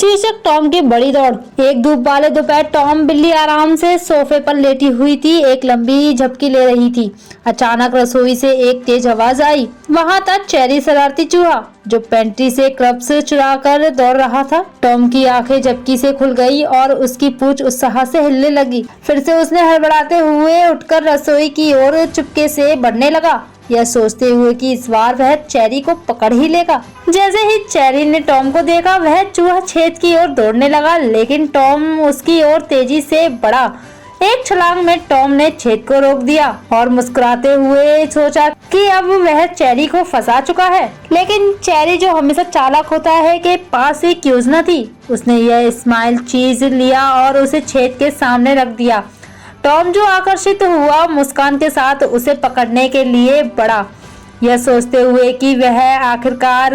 शीर्षक टॉम की बड़ी दौड़। एक धूप वाले दोपहर टॉम बिल्ली आराम से सोफे पर लेटी हुई थी, एक लंबी झपकी ले रही थी। अचानक रसोई से एक तेज आवाज आई। वहां था चेरी, शरारती चूहा जो पेंट्री से क्रब्स चुरा कर दौड़ रहा था। टॉम की आंखें झपकी से खुल गई और उसकी पूंछ उत्साह से हिलने लगी। फिर से उसने हड़बड़ाते हुए उठकर रसोई की ओर चुपके से बढ़ने लगा, यह सोचते हुए कि इस बार वह चेरी को पकड़ ही लेगा। जैसे ही चेरी ने टॉम को देखा, वह चूहा छेद की ओर दौड़ने लगा, लेकिन टॉम उसकी ओर तेजी से बढ़ा। एक छलांग में टॉम ने छेद को रोक दिया और मुस्कुराते हुए सोचा कि अब वह चेरी को फंसा चुका है। लेकिन चेरी, जो हमेशा चालाक होता है, के पास एक योजना थी। उसने यह स्माइल चीज लिया और उसे छेद के सामने रख दिया। टॉम, जो आकर्षित हुआ, मुस्कान के साथ उसे पकड़ने के लिए बढ़ा, यह सोचते हुए कि वह आखिरकार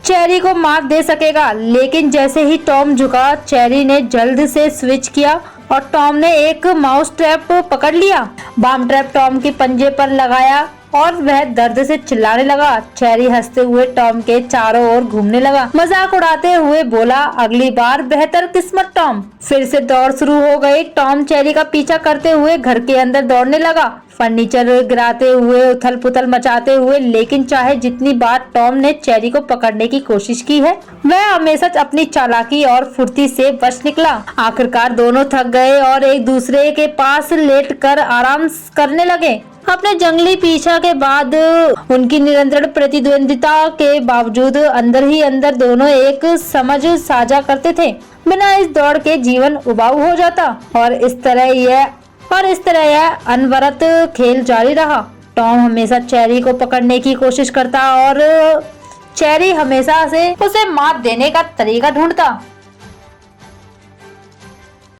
चेरी को मात दे सकेगा। लेकिन जैसे ही टॉम झुका, चेरी ने जल्द से स्विच किया और टॉम ने एक माउस ट्रैप पकड़ लिया। बॉम्ब ट्रैप टॉम के पंजे पर लगाया और वह दर्द से चिल्लाने लगा। चेरी हंसते हुए टॉम के चारों ओर घूमने लगा, मजाक उड़ाते हुए बोला, अगली बार बेहतर किस्मत टॉम। फिर से दौड़ शुरू हो गई। टॉम चेरी का पीछा करते हुए घर के अंदर दौड़ने लगा, फर्नीचर गिराते हुए, उथल पुथल मचाते हुए। लेकिन चाहे जितनी बार टॉम ने चेरी को पकड़ने की कोशिश की है, वह हमेशा अपनी चालाकी और फुर्ती से बच निकला। आखिरकार दोनों थक गए और एक दूसरे के पास लेटकर आराम करने लगे। अपने जंगली पीछा के बाद, उनकी निरंतर प्रतिद्वंदिता के बावजूद, अंदर ही अंदर दोनों एक समझ साझा करते थे। बिना इस दौड़ के जीवन उबाऊ हो जाता और इस तरह यह अनवरत खेल जारी रहा। टॉम हमेशा चेरी को पकड़ने की कोशिश करता और चेरी हमेशा से उसे मात देने का तरीका ढूंढता।